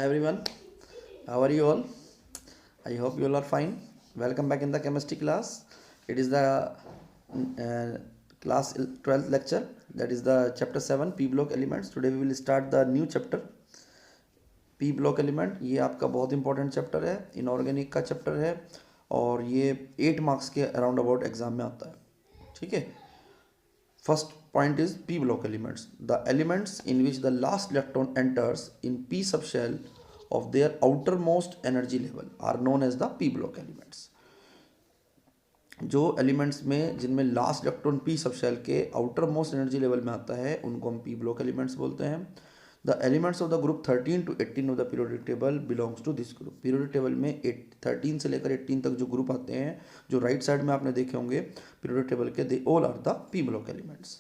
Hi everyone, how are you all? I hope you all are fine. Welcome back in the chemistry class. It is the class 12th lecture, that is the chapter 7 P block elements. Today we will start the new chapter P block element. ये आपका बहुत important chapter है, inorganic का chapter है और ये 8 marks के around about exam में आता है. ठीक है. First point is P block elements. The elements in which the last electron enters in P subshell of their outermost energy level are known as the P block elements. जो elements में जिनमें last electron P subshell के outer most energy level में आता है उनको हम P block elements बोलते हैं. The elements of the group 13 to 18 of the periodic table belongs to this group. Periodic table में 13 से लेकर 18 तक जो ग्रुप आते हैं, जो राइट साइड में आपने देखे होंगे पीरियोडिक टेबल के, they all are the P block elements.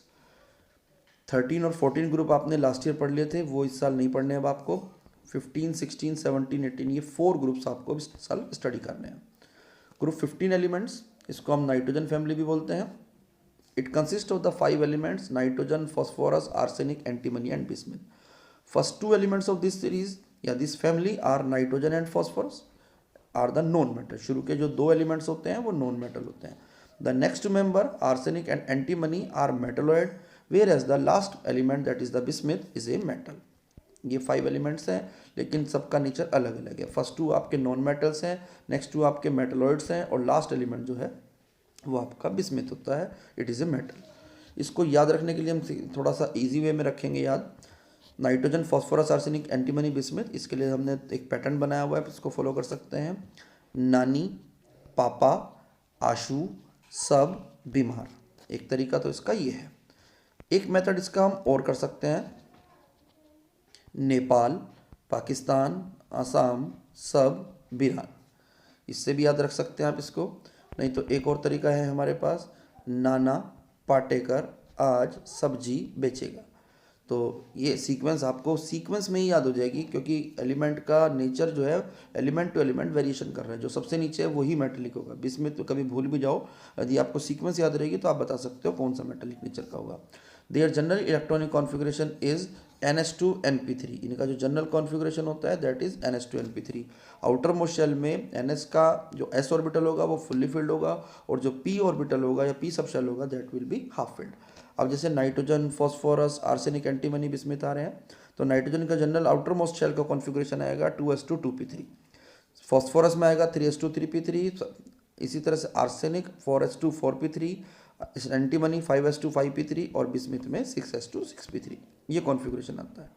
13 और 14 ग्रुप आपने लास्ट ईयर पढ़ लिए थे, वो इस साल नहीं पढ़ने. अब आपको 15, 16, 17, 18 ये 4 ग्रुप्स आपको इस साल स्टडी करने हैं. ग्रुप 15 एलिमेंट्स, इसको हम नाइट्रोजन फैमिली भी बोलते हैं. It consist of the 5 elements nitrogen, phosphorus, arsenic, antimony and bismuth. First 2 elements of this series या this family are nitrogen and phosphorus are the non metal. शुरू के जो 2 एलिमेंट्स होते हैं वो नॉन मेटल होते हैं. The next member arsenic and antimony are metalloid, whereas the last element that is the bismuth is a metal. ये 5 elements हैं लेकिन सबका नेचर अलग अलग है. फर्स्ट 2 आपके नॉन मेटल्स हैं, नेक्स्ट 2 आपके मेटलॉइड्स हैं और लास्ट एलिमेंट जो है वो आपका बिस्मिथ होता है. It is a metal. इसको याद रखने के लिए हम थोड़ा सा इजी वे में रखेंगे याद. Nitrogen, phosphorus, arsenic, antimony, bismuth, इसके लिए हमने एक पैटर्न बनाया हुआ है, इसको फॉलो कर सकते हैं. नानी, पापा, आशू, सब, बीमार. एक तरीका तो इसका ये है. एक मेथड इसका हम और कर सकते हैं. नेपाल, पाकिस्तान, असम, सब, बिहार. इससे भी याद रख सकते हैं आप इसको. नहीं तो एक और तरीका है हमारे पास, नाना पाटेकर आज सब्जी बेचेगा. तो ये सीक्वेंस आपको सीक्वेंस में ही याद हो जाएगी, क्योंकि एलिमेंट का नेचर जो है एलिमेंट टू एलिमेंट वेरिएशन कर रहा है. जो सबसे नीचे है वही मेटेलिक होगा. बिस्मिथ तो कभी भूल भी जाओ, यदि आपको सीक्वेंस याद रहेगी तो आप बता सकते हो कौन सा मेटेलिक नेचर का होगा. Their general electronic configuration is NS2NP3. इनका जो जनरल कॉन्फ़िगरेशन होता है that is NS2NP3. Outermost shell में NS का जो S ऑर्बिटल होगा वो फुल्ली फिल्ड होगा और जो P ऑर्बिटल होगा या P सब शेल होगा that will be half filled. अब जैसे nitrogen, phosphorus, arsenic, antimony, bismuth आ रहे हैं, तो नाइट्रोजन का जनरल आउटर मोस्ट शेल का कॉन्फ़िगरेशन आएगा 2s2 2p3. फॉस्फोरस में आएगा 3s2 3p3. इसी तरह से arsenic 4s2 4p3, antimony 5s2 5p3 और बिस्मिथ में 6s2 6p3. ये कॉन्फ़िगरेशन आता है.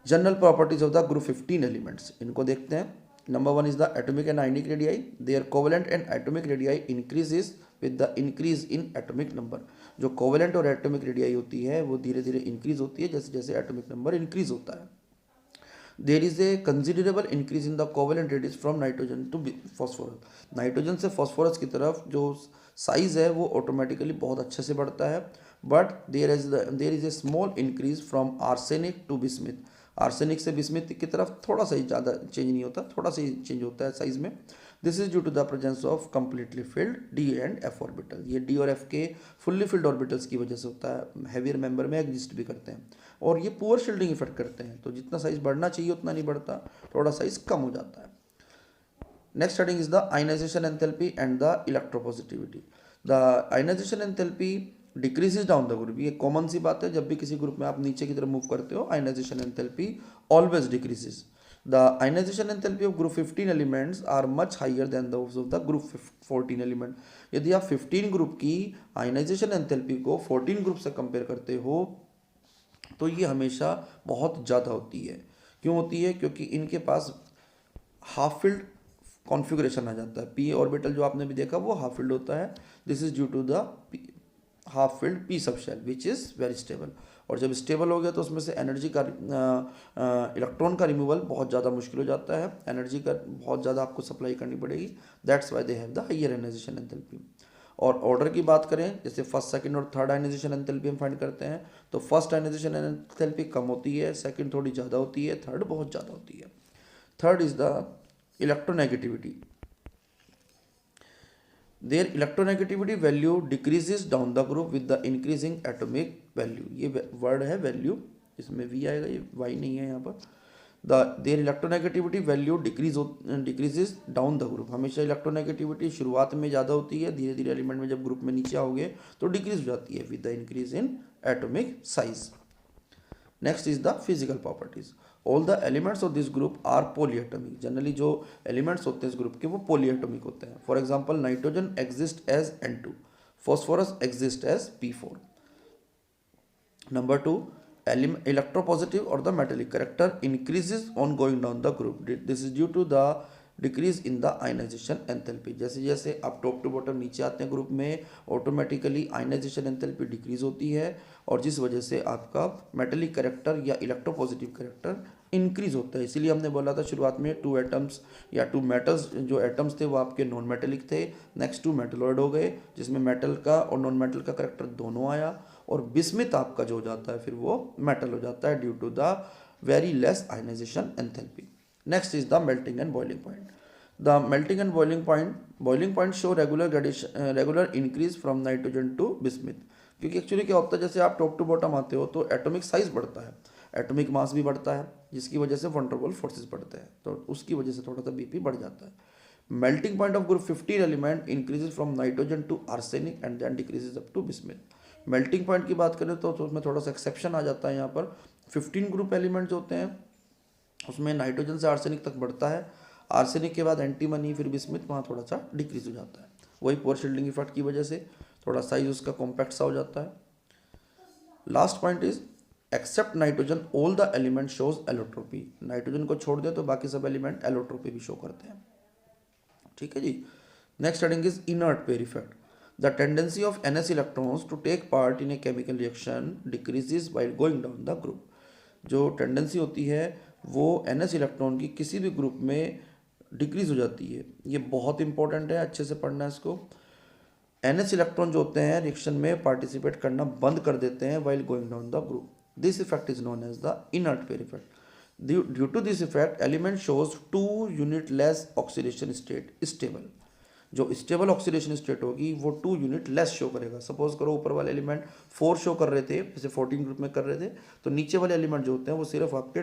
General properties of the group 15 elements, इनको देखते हैं. Number 1 is the atomic and ionic radii. Their covalent and atomic radii increases with the increase in atomic number. जो covalent और एटॉमिक रेडियाई होती है वो धीरे धीरे इंक्रीज होती है जैसे जैसे एटॉमिक नंबर इंक्रीज होता है. There is a considerable increase in the covalent radius from nitrogen to phosphorus. Nitrogen से फॉस्फोरस की तरफ जो साइज है वो ऑटोमेटिकली बहुत अच्छे से बढ़ता है. But there is a small increase from arsenic to bismuth. Arsenic से बिस्मिथ की तरफ थोड़ा सा ही ज़्यादा चेंज नहीं होता, थोड़ा सा ही चेंज होता है साइज में. This is due to the presence of completely filled D and F orbital. ये D और F के फुल्ली फिल्ड ऑर्बिटल्स की वजह से होता है. हैवियर मेंबर में एग्जिस्ट भी करते हैं और ये पुअर शील्डिंग इफेक्ट करते हैं. तो जितना साइज बढ़ना चाहिए उतना नहीं बढ़ता, थोड़ा साइज कम हो जाता है. Next heading is the ionization enthalpy and the electropositivity. The ionization enthalpy decreases down the group. ये कॉमन सी बात है, जब भी किसी ग्रुप में आप नीचे की तरफ मूव करते हो ionization enthalpy always decreases. The ionization enthalpy of group 15 elements are much higher than those of the group 14 element. यदि आप 15 ग्रुप की ionization enthalpy को 14 ग्रुप से कंपेयर करते हो तो ये हमेशा बहुत ज़्यादा होती है. क्यों होती है? क्योंकि इनके पास हाफ फिल्ड कॉन्फ़िगरेशन आ जाता है. P ऑर्बिटल जो आपने भी देखा वो हाफ फिल्ड होता है. This is due to the half filled P subshell which is very stable. और जब स्टेबल हो गया तो उसमें से एनर्जी का इलेक्ट्रॉन का रिमूवल बहुत ज़्यादा मुश्किल हो जाता है. एनर्जी का बहुत ज़्यादा आपको सप्लाई करनी पड़ेगी. That's why they have the higher ionisation enthalpy. और ऑर्डर की बात करें, जैसे फर्स्ट, सेकंड और थर्ड आयनाइजेशन एंथैल्पी हम फाइंड करते हैं, तो फर्स्ट आयनाइजेशन एंथैल्पी कम होती है, सेकंड थोड़ी ज़्यादा होती है, थर्ड बहुत ज़्यादा होती है. Third is the electronegativity. Their electronegativity value decreases down the group with the increasing atomic value. ये वर्ड है वैल्यू, इसमें V आएगा, ये Y नहीं है यहाँ पर. Their electronegativity value decreases down the group. हमेशा इलेक्ट्रोनेगेटिविटी शुरुआत में ज़्यादा होती है, धीरे धीरे एलिमेंट में जब ग्रुप में नीचे आओगे तो डिक्रीज हो जाती है with the increase in atomic size. Next is the physical properties. All the elements of this group are polyatomic. Generally जो एलिमेंट्स होते हैं इस ग्रुप के वो पॉलीएटॉमिक होते हैं। For example nitrogen exist as N2, phosphorus exist as P4. Number 2, electropositive or the metallic character increases on going down the group. This is due to the decrease in the ionisation enthalpy. जैसे जैसे आप top to bottom नीचे आते हैं group में, automatically ionization enthalpy decrease होती है और जिस वजह से आपका मेटेलिक कैरेक्टर या इलेक्ट्रोपॉजिटिव कैरेक्टर इंक्रीज होता है। इसीलिए हमने बोला था शुरुआत में 2 एटम्स या 2 मेटल्स, जो एटम्स थे वो आपके नॉन मेटेलिक थे, नेक्स्ट 2 मेटलॉइड हो गए जिसमें मेटल का और नॉन मेटल का कैरेक्टर दोनों आया, और बिस्मिथ आपका जो हो जाता है फिर वो मेटल हो जाता है due to the very less ionisation enthalpy. Next is the melting and boiling point. The melting and boiling point show regular increase from nitrogen to bismuth. क्योंकि एक्चुअली क्या होता है, जैसे आप टॉप टू बॉटम आते हो तो एटॉमिक साइज बढ़ता है, एटॉमिक मास भी बढ़ता है, जिसकी वजह से वंडर वॉल फोर्सेस बढ़ते हैं, तो उसकी वजह से थोड़ा सा बीपी बढ़ जाता है। Melting point of group 15 element increases from nitrogen to arsenic and then decreases up to bismuth. Melting point की बात करें तो उसमें थोड़ा सा एक्सेप्शन आ जाता है। यहाँ पर 15 ग्रुप एलिमेंट्स होते हैं, उसमें नाइट्रोजन से आर्सेनिक तक बढ़ता है, आर्सेनिक के बाद एंटीमनी, फिर बिस्मिथ, वहाँ थोड़ा सा डिक्रीज हो जाता है। वही पोर शील्डिंग इफेक्ट की वजह से थोड़ा साइज उसका कॉम्पैक्ट सा हो जाता है। Last point is except nitrogen all the element shows allotropy. Nitrogen को छोड़ दे तो बाकी सब एलिमेंट एलोट्रोपी भी शो करते हैं। ठीक है जी। Next heading is inert pair effect. The tendency of NS electrons to take part in a chemical reaction decreases while going down the group. जो टेंडेंसी होती है वो NS इलेक्ट्रॉन की किसी भी ग्रुप में डिक्रीज हो जाती है। ये बहुत इंपॉर्टेंट है, अच्छे से पढ़ना है इसको। NS इलेक्ट्रॉन जो होते हैं रिएक्शन में पार्टिसिपेट करना बंद कर देते हैं while going down the group. This effect is known as the inert pair effect. Due to this effect element shows 2 unit less oxidation state stable. जो स्टेबल ऑक्सीडेशन स्टेट होगी वो 2 यूनिट लेस शो करेगा। Suppose करो ऊपर वाले element 4 show कर रहे थे, जैसे 14 ग्रुप में कर रहे थे, तो नीचे वाले एलिमेंट जो होते हैं वो सिर्फ आपके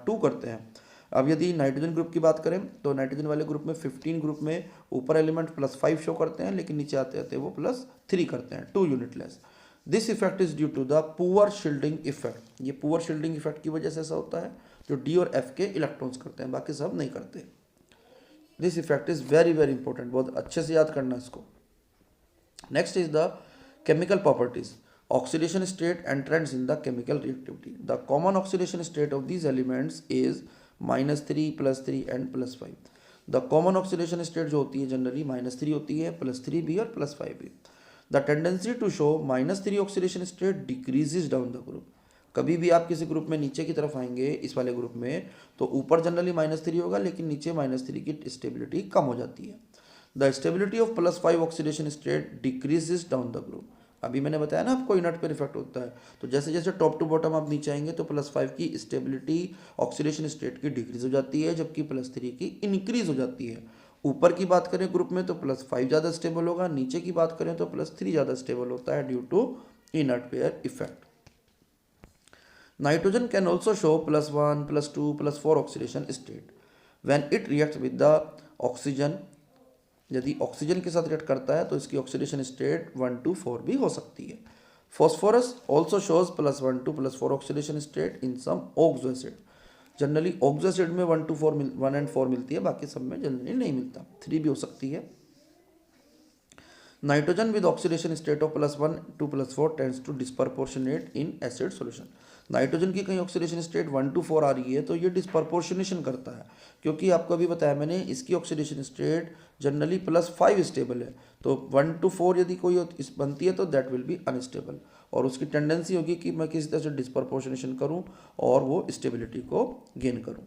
2 करते हैं। अब यदि नाइट्रोजन ग्रुप की बात करें तो नाइट्रोजन वाले ग्रुप में 15 ग्रुप में ऊपर एलिमेंट +5 शो करते हैं, लेकिन नीचे आते आते वो +3 करते हैं, 2 unit less. This effect is due to the poor shielding effect. ये पुअर शील्डिंग इफेक्ट की वजह से ऐसा होता है, जो D और F के इलेक्ट्रॉन्स करते हैं, बाकी सब नहीं करते। This effect is very very important, बहुत अच्छे से याद करना इसको। Next is the chemical properties, oxidation state and trends in the chemical reactivity. The common oxidation state of these elements is -3, +3 and +5। The common oxidation state जो होती है generally -3 होती है, +3 भी और +5 भी। The tendency to show -3 oxidation state decreases down the group. कभी भी आप किसी ग्रुप में नीचे की तरफ आएंगे इस वाले ग्रुप में तो ऊपर जनरली -3 होगा, लेकिन नीचे -3 की स्टेबिलिटी कम हो जाती है। The stability of +5 oxidation state decreases down the group. अभी मैंने बताया ना आपको इनर्ट पेयर इफेक्ट होता है, तो जैसे जैसे टॉप टू बॉटम आप नीचे आएंगे तो +5 की स्टेबिलिटी ऑक्सीडेशन स्टेट की डिक्रीज हो जाती है, जबकि +3 की इंक्रीज हो जाती है। ऊपर की बात करें ग्रुप में तो +5 ज़्यादा स्टेबल होगा, नीचे की बात करें तो +3 ज़्यादा स्टेबल होता है due to inert pair effect. Nitrogen can also show +1, +2, +4 oxidation state when it reacts with the oxygen। यदि ऑक्सीजन के साथ रिएक्ट करता है तो इसकी ऑक्सीडेशन स्टेट 1 to 4 भी हो सकती है। Phosphorus also shows +1 to +4 oxidation state in some oxo acid. Generally oxo acid में 1 and 4 मिलती है, बाकी सब में जनरली नहीं मिलता, 3 भी हो सकती है। Nitrogen with oxidation state of +1 to +4 tends to disproportionate in acid solution. Nitrogen की कहीं ऑक्सीडेशन स्टेट 1 to 4 आ रही है तो ये डिस्प्रपोर्शनेशन करता है, क्योंकि आपको अभी बताया मैंने इसकी ऑक्सीडेशन स्टेट जनरली +5 स्टेबल है, तो 1 to 4 यदि कोई बनती है तो दैट विल बी अनस्टेबल, और उसकी टेंडेंसी होगी कि मैं किसी तरह से डिस्प्रपोर्शनेशन करूँ और वो स्टेबिलिटी को गेन करूँ।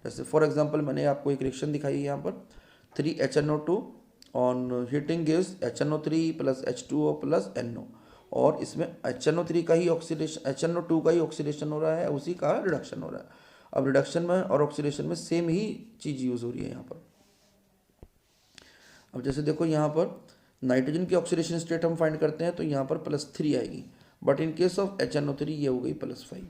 जैसे फॉर एग्जाम्पल मैंने आपको एक रिएक्शन दिखाई है यहाँ पर, 3HNO2 on heating gives HNO3 + H2O + NO, और इसमें HNO3 का ही ऑक्सीडेशन, HNO2 का ही ऑक्सीडेशन हो रहा है, उसी का रिडक्शन हो रहा है। अब रिडक्शन में और ऑक्सीडेशन में सेम ही चीज़ यूज़ हो रही है यहाँ पर। अब जैसे देखो यहाँ पर नाइट्रोजन की ऑक्सीडेशन स्टेट हम फाइंड करते हैं तो यहाँ पर +3 आएगी, but in case of HNO3 ये हो गई +5,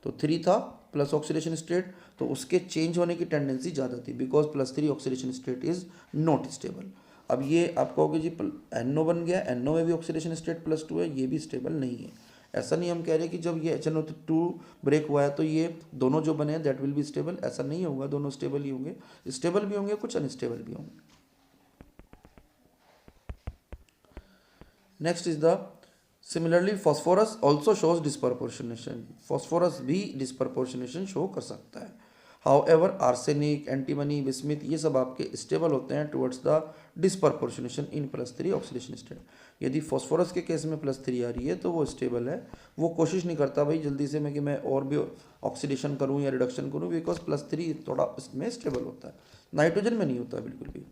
तो 3 था प्लस ऑक्सीडेशन स्टेट, तो उसके चेंज होने की टेंडेंसी ज़्यादा थी, because +3 oxidation state is not stable. अब ये आप कहोगे जी NO बन गया, NO में भी ऑक्सीडेशन स्टेट +2 है, ये भी स्टेबल नहीं है। ऐसा नहीं हम कह रहे कि जब ये HNO2 ब्रेक हुआ है तो ये दोनों जो बने हैं दैट विल बी स्टेबल, ऐसा नहीं होगा, दोनों स्टेबल ही होंगे, स्टेबल भी होंगे, कुछ अनस्टेबल भी होंगे। Next is the similarly phosphorus also shows disproportionation, phosphorus भी डिस्प्रपोर्शनेशन शो कर सकता है। हाउएवर आर्सेनिक, एंटीमनी, बिस्मिथ ये सब आपके स्टेबल होते हैं towards the disproportionation in +3 oxidation state. यदि फॉस्फोरस के केस में +3 आ रही है तो वो स्टेबल है, वो कोशिश नहीं करता भाई जल्दी से मैं कि मैं और भी ऑक्सीडेशन करूँ या रिडक्शन करूँ, बिकॉज +3 थोड़ा इसमें स्टेबल होता है, नाइट्रोजन में नहीं होता बिल्कुल भी।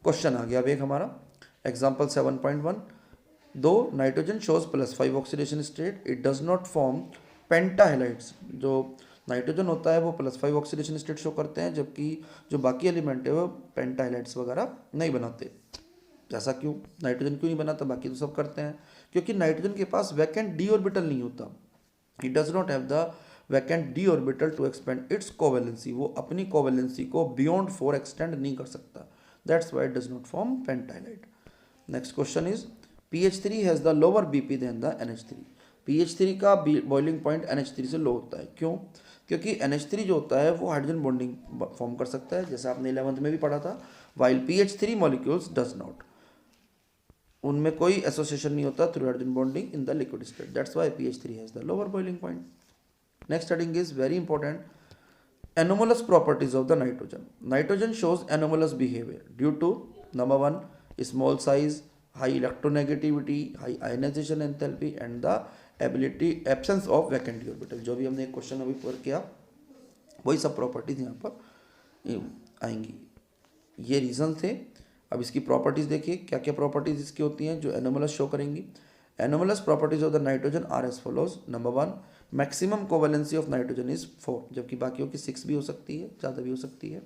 क्वेश्चन आ गया अब एक हमारा एग्जाम्पल 7.1, दो nitrogen shows +5 oxidation state, it does not form pentahalides. जो नाइट्रोजन होता है वो +5 ऑक्सीडेशन स्टेट शो करते हैं, जबकि जो बाकी एलिमेंट है वो पेंटाहेलाइड्स वगैरह नहीं बनाते। ऐसा क्यों, नाइट्रोजन क्यों नहीं बनाता, बाकी तो सब करते हैं? क्योंकि नाइट्रोजन के पास वैकेंट डी ऑर्बिटल नहीं होता, it does not have the vacant D orbital to expand its covalency, वो अपनी कोवेलेंसी को बियॉन्ड 4 एक्सटेंड नहीं कर सकता, that's why it does not form pentahalide. Next question is PH3 has the lower BP than the NH3, PH3 का boiling point NH3 से लो होता है, क्यों? क्योंकि NH3 जो होता है वो हाइड्रोजन बॉन्डिंग फॉर्म कर सकता है, जैसे आपने 11th में भी पढ़ा था, while PH3 molecules does not, उनमें कोई एसोसिएशन नहीं होता through hydrogen bonding in the liquid state, that's why PH3 has the lower boiling point. Next heading is very important, anomalous properties of the nitrogen. Nitrogen shows anomalous behavior due to number 1 small size, high electronegativity, high ionization enthalpy and the absence of vacant d orbital। जो भी हमने एक question अभी पर किया वही सब properties यहाँ पर आएंगी, ये रीजन थे। अब इसकी प्रॉपर्टीज देखिए क्या क्या प्रॉपर्टीज इसकी होती हैं जो एनोमलस शो करेंगी। Anomalous properties of the nitrogen are as follows. Number 1, maximum covalency of nitrogen is 4, जबकि बाकियों की 6 भी हो सकती है, ज़्यादा भी हो सकती है,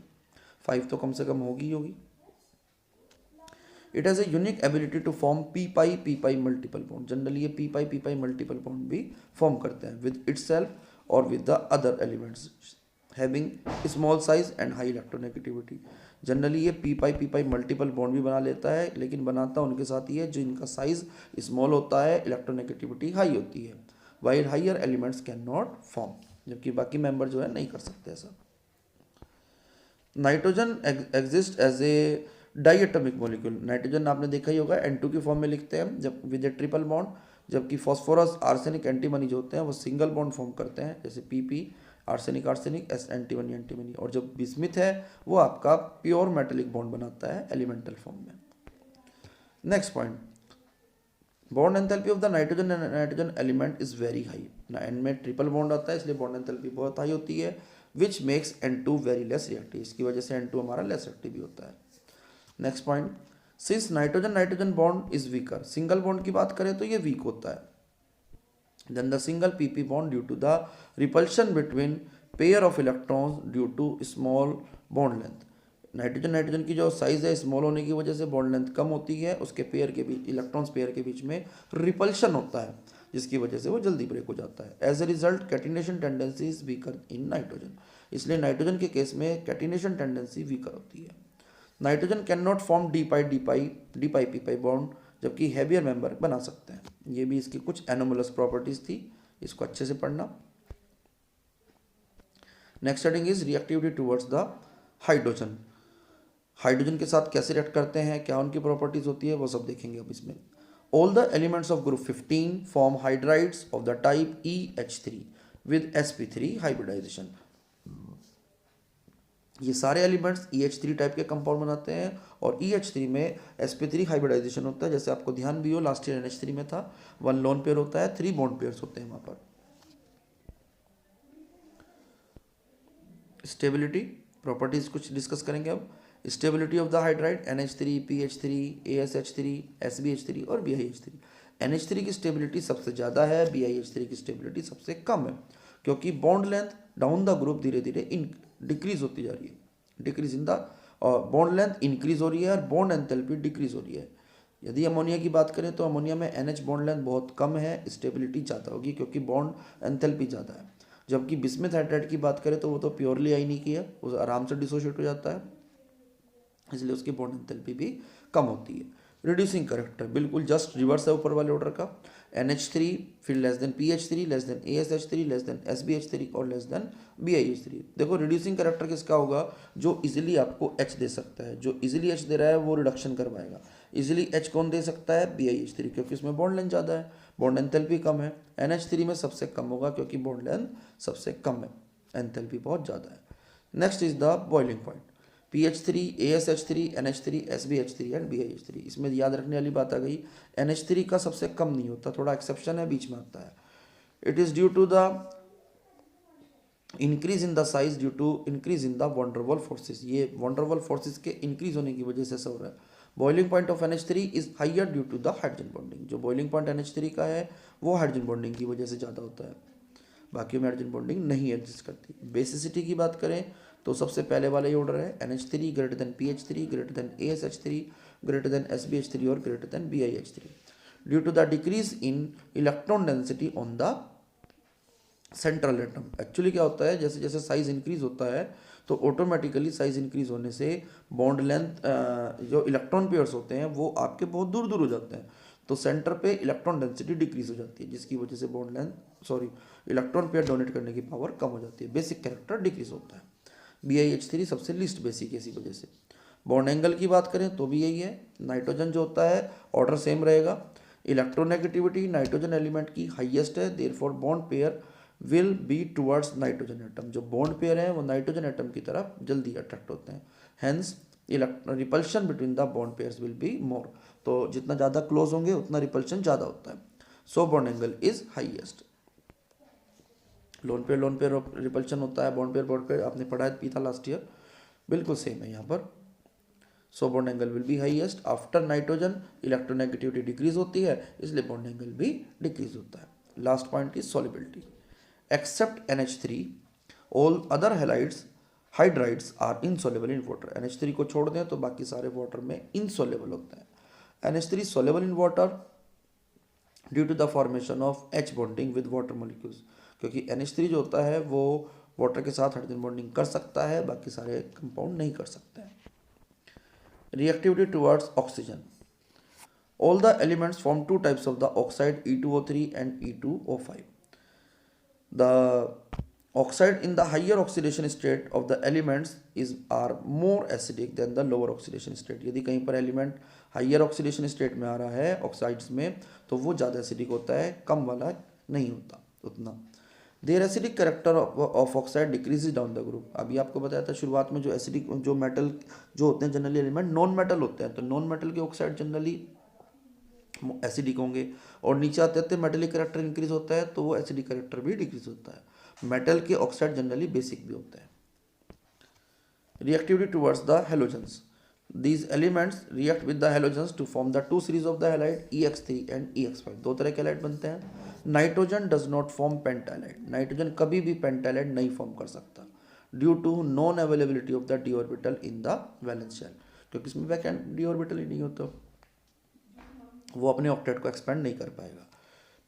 5 तो कम से कम होगी होगी। It has a unique ability to form P pi multiple bond, generally ये पी पाई मल्टीपल बॉन्ड भी फॉर्म करते हैं विद इटसेल्फ और with the other elements having small size and high electronegativity. Generally ये पी पाई मल्टीपल बॉन्ड भी बना लेता है, लेकिन बनाता उनके साथ ही है जो इनका साइज स्मॉल होता है, इलेक्ट्रोनेगेटिविटी हाई होती है, while higher elements can not form, जबकि बाकी मेंबर जो है नहीं कर सकते ऐसा। Nitrogen exist as a diatomic molecule, nitrogen आपने देखा ही होगा N2 की फॉर्म में लिखते हैं जब विद ए ट्रिपल बॉन्ड, जबकि फॉस्फोरस, आर्सेनिक, एंटीमनी जो होते हैं वो सिंगल बॉन्ड फॉर्म करते हैं, जैसे PP arsenic arsenic, S antimony, और जो बिस्मिथ है वो आपका प्योर मेटेलिक बॉन्ड बनाता है एलिमेंटल फॉर्म में। Next point, bond enthalpy of the nitrogen element is very high, N में ट्रिपल बॉन्ड आता है इसलिए बॉन्ड एंथैल्पी बहुत हाई होती है, which makes N2 very less reactive, इसकी वजह से N2 हमारा लेस रिएक्टिव भी होता है। Next point, since nitrogen bond is weaker, single bond की बात करें तो ये वीक होता है, then the single PP bond due to the repulsion between pair of electrons due to small bond length, nitrogen की जो साइज है स्मॉल होने की वजह से बॉन्ड लेंथ कम होती है, उसके पेयर के बीच इलेक्ट्रॉन्स पेयर के बीच में रिपल्शन होता है जिसकी वजह से वो जल्दी ब्रेक हो जाता है। As a result catenation tendency is weaker in nitrogen, इसलिए नाइट्रोजन के केस में कैटिनेशन टेंडेंसी वीकर होती है। Nitrogen can not form d pi p bond, जबकि हैवियर मेंबर बना सकते हैं। ये भी इसकी कुछ एनोमलस प्रॉपर्टीज थी, इसको अच्छे से पढ़ना। Next heading is reactivity towards the hydrogen, hydrogen के साथ कैसे रिएक्ट करते हैं, क्या उनकी प्रॉपर्टीज होती है, वो सब देखेंगे अब इसमें। All the elements of group 15 form hydrides of the type EH3 with sp3 hybridization, ये सारे एलिमेंट्स EH3 टाइप के कंपाउंड बनाते हैं और EH3 में sp3 हाइब्रिडाइजेशन होता है, जैसे आपको ध्यान भी हो लास्ट ईयर NH3 में था, 1 लोन पेयर होता है, 3 बॉन्ड पेयर्स होते हैं वहां पर। स्टेबिलिटी प्रॉपर्टीज कुछ डिस्कस करेंगे अब। Stability of the hydride NH3, PH3, ASH3, SbH3 और BiH3। NH3 की स्टेबिलिटी सबसे ज़्यादा है, BiH3 की स्टेबिलिटी सबसे कम है, क्योंकि bond length down the group धीरे धीरे डिक्रीज होती जा रही है, decrease in the bond length increase हो रही है और बॉन्ड एंथैल्पी डिक्रीज हो रही है। यदि अमोनिया की बात करें तो अमोनिया में NH बॉन्ड लेंथ बहुत कम है, स्टेबिलिटी ज़्यादा होगी क्योंकि बॉन्ड एंथैल्पी ज़्यादा है, जबकि बिस्मिथ हाइड्राइड की बात करें तो वो तो प्योरली आयनिक ही है, वो आराम से डिसोशिएट हो जाता है, इसलिए उसकी बॉन्ड एंथैल्पी भी कम होती है। रिड्यूसिंग करेक्टर बिल्कुल जस्ट रिवर्स है ऊपर वाले ऑर्डर का, NH3 फिर less than PH3 less than ASH3 less than SBH3 और लेस देन BiH3। देखो रिड्यूसिंग करेक्टर किसका होगा, जो इजीली आपको H दे सकता है, जो इजीली H दे रहा है वो रिडक्शन करवाएगा। इजीली H कौन दे सकता है, BiH3, क्योंकि इसमें बॉन्ड लेंथ ज़्यादा है, बॉन्ड एंथैल्पी कम है। NH3 में सबसे कम होगा क्योंकि बॉन्ड लेंथ सबसे कम है, एंथैल्पी बहुत ज़्यादा है। Next is the boiling point, PH3 ASH3 NH3 SBH3 and BiH3। इसमें याद रखने वाली बात आ गई, NH3 का सबसे कम नहीं होता, थोड़ा एक्सेप्शन है, बीच में आता है। It is due to the increase in the size due to increase in the van der Waals forces, ये वंडरवॉल फोर्सेस के इंक्रीज होने की वजह से ऐसा हो रहा है। Boiling point of NH3 is higher due to the hydrogen bonding, जो बॉइलिंग पॉइंट NH3 का है वो हाइड्रोजन बॉन्डिंग की वजह से ज़्यादा होता है, बाकी में हाइड्रोजन बॉन्डिंग नहीं एग्जिस्ट करती। बेसिसिटी की बात करें तो सबसे पहले वाला ये ऑर्डर है, NH3 greater than PH3 greater than ASH3 greater than SBH3 और greater than BiH3 due to the decrease in electron density on the central atom. Actually क्या होता है, जैसे जैसे साइज इंक्रीज होता है तो ऑटोमेटिकली साइज इंक्रीज होने से बॉन्ड लेंथ, जो इलेक्ट्रॉन पेयर्स होते हैं वो आपके बहुत दूर दूर हो जाते हैं, तो सेंटर पे इलेक्ट्रॉन डेंसिटी डिक्रीज हो जाती है, जिसकी वजह से bond length electron pair donate करने की पावर कम हो जाती है, बेसिक कैरेक्टर डिक्रीज होता है। BiH3 सबसे लीस्ट बेसिक इसी वजह से। बॉन्ड एंगल की बात करें तो भी यही है, नाइट्रोजन जो होता है ऑर्डर सेम रहेगा, इलेक्ट्रोनेगेटिविटी नाइट्रोजन एलिमेंट की हाईएस्ट है, therefore bond pair will be towards nitrogen atom, जो बॉन्ड पेयर हैं वो नाइट्रोजन एटम की तरफ जल्दी अट्रैक्ट होते हैं, hence repulsion between the bond pairs will be more, तो जितना ज़्यादा क्लोज होंगे उतना रिपल्शन ज़्यादा होता है। सो bond angle is highest. Lone pair repulsion होता है, बॉन्ड पेयर आपने पढ़ा है था लास्ट ईयर, बिल्कुल सेम है यहाँ पर। So bond angle will be highest after nitrogen, electronegativity decrease होती है इसलिए बॉन्ड एंगल भी डिक्रीज होता है। Last point is solubility, except NH3 all other halides hydrides are insoluble in water. NH3 को छोड़ दें तो बाकी सारे वाटर में इनसॉल्युबल होते हैं। NH3 soluble in water due to the formation of H bonding with water molecules, क्योंकि NH3 जो होता है वो वाटर के साथ हाइड्रोजन बॉन्डिंग कर सकता है, बाकी सारे कंपाउंड नहीं कर सकते हैं। Reactivity towards oxygen, all the elements form two types of the oxide, E2O3 and E2O5। The oxide in the higher oxidation state of the elements are more acidic than the lower oxidation state। यदि कहीं पर element higher oxidation state में आ रहा है oxides में तो वो ज़्यादा एसिडिक होता है, कम वाला नहीं होता उतना। Their acidic character of oxide decreases down the group. अभी आपको बताया था शुरुआत में, जो एसिडिक जो मेटल जो होते हैं जनरली एलिमेंट नॉन मेटल होते हैं, तो नॉन मेटल के ऑक्साइड जनरली एसिडिक होंगे, और नीचे आते आते मेटलिक करेक्टर इंक्रीज होता है तो वो एसिडिक करेक्टर भी डिक्रीज होता है। मेटल के ऑक्साइड जनरली बेसिक भी होते हैं। Reactivity towards the halogens, these elements react with the halogens to form the two series of the halide EX3 and EX5। दो तरह के हैलाइड बनते हैं। Nitrogen does not form pentahalide, nitrogen कभी भी पेंटालाइड नहीं फॉर्म कर सकता due to non availability of the d orbital in the valence shell, क्योंकि इसमें वैकेंट डी ऑर्बिटल ही नहीं होता, वो अपने ऑक्टेट को एक्सपेंड नहीं कर पाएगा।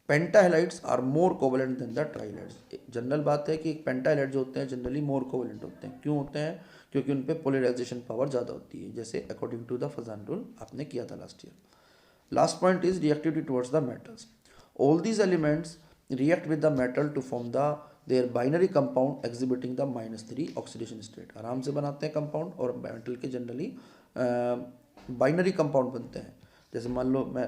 Pentahalides are more covalent than the trihalides. General बात है कि पेंटाहेलाइड जो होते हैं जनरली मोर कोवलेंट होते हैं। क्यों होते हैं? क्योंकि उन पे पोलराइजेशन पावर ज़्यादा होती है, जैसे according to the Fajan rule आपने किया था last year. Last point is reactivity towards the metals, all these elements react with the metal to form the their binary compound exhibiting the -3 oxidation state. आराम से बनाते हैं compound, और metal के generally binary compound बनते हैं। जैसे मान लो मैं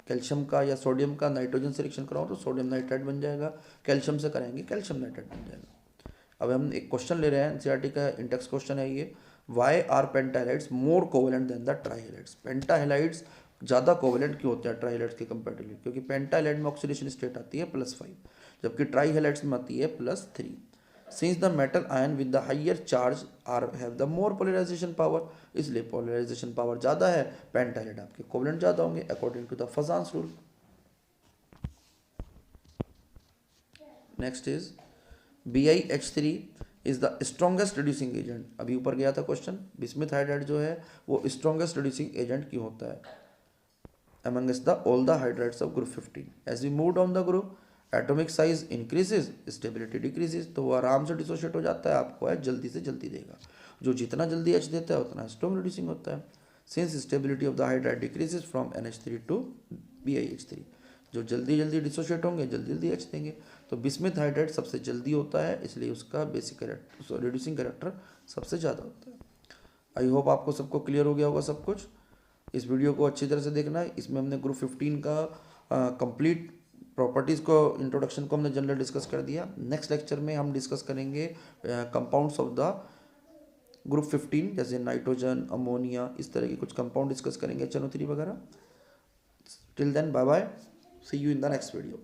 कैल्शियम का या सोडियम का नाइट्रोजन से रिएक्शन कराऊँ तो सोडियम नाइट्राइड बन जाएगा, कैल्शियम से करेंगे कैल्शियम नाइट्राइड बन जाएगा। अब हम एक क्वेश्चन ले रहे हैं, एनसीईआरटी का इंडेक्स क्वेश्चन है ये, why are pentahalides more covalent than the trihalides. Pentahalides ज़्यादा कोवलेंट क्यों होते हैं ट्राइहेलाइड्स के कंपेरेटिवली? क्योंकि पेंटाहेलाइड में ऑक्सीडेशन स्टेट आती है +5, जबकि ट्राइहेलाइड्स में आती है +3। Since the metal ion with the higher charge are have the more polarization power, इसलिए पोलराइजेशन पावर ज़्यादा है, पेंटाहेलाइड आपके कोवलेंट ज़्यादा होंगे according to the Fajans rule. Next is BiH3 is the strongest reducing agent. अभी ऊपर गया था क्वेश्चन, बिस्मिथ हाइड्राइड जो है वो स्ट्रॉन्गेस्ट रिड्यूसिंग एजेंट क्यों होता है amongst the all the hydrides of group 15। as we move down the group, atomic size increases, stability decreases, तो वो आराम से डिसोशिएट हो जाता है, आपको है जल्दी से जल्दी देगा। जो जितना जल्दी एच देता है उतना स्ट्रॉन्ग रिड्यूसिंग होता है। Since stability of the hydride decreases from NH3 to BiH3, जो जल्दी जल्दी डिसोशिएट होंगे जल्दी जल्दी एच देंगे। तो बिस्मिथ हाइड्राइड सबसे जल्दी होता है, इसलिए उसका बेसिक रिड्यूसिंग कैरेक्टर सबसे ज़्यादा होता है। आई होप आपको सबको क्लियर हो गया होगा सब कुछ। इस वीडियो को अच्छी तरह से देखना है, इसमें हमने ग्रुप 15 का कंप्लीट प्रॉपर्टीज़ को, इंट्रोडक्शन को हमने जनरल डिस्कस कर दिया। नेक्स्ट लेक्चर में हम डिस्कस करेंगे कंपाउंड्स ऑफ द ग्रुप 15, जैसे नाइट्रोजन, अमोनिया, इस तरह के कुछ कंपाउंड डिस्कस करेंगे, HNO3 वगैरह। Till then bye bye, see you in the next video.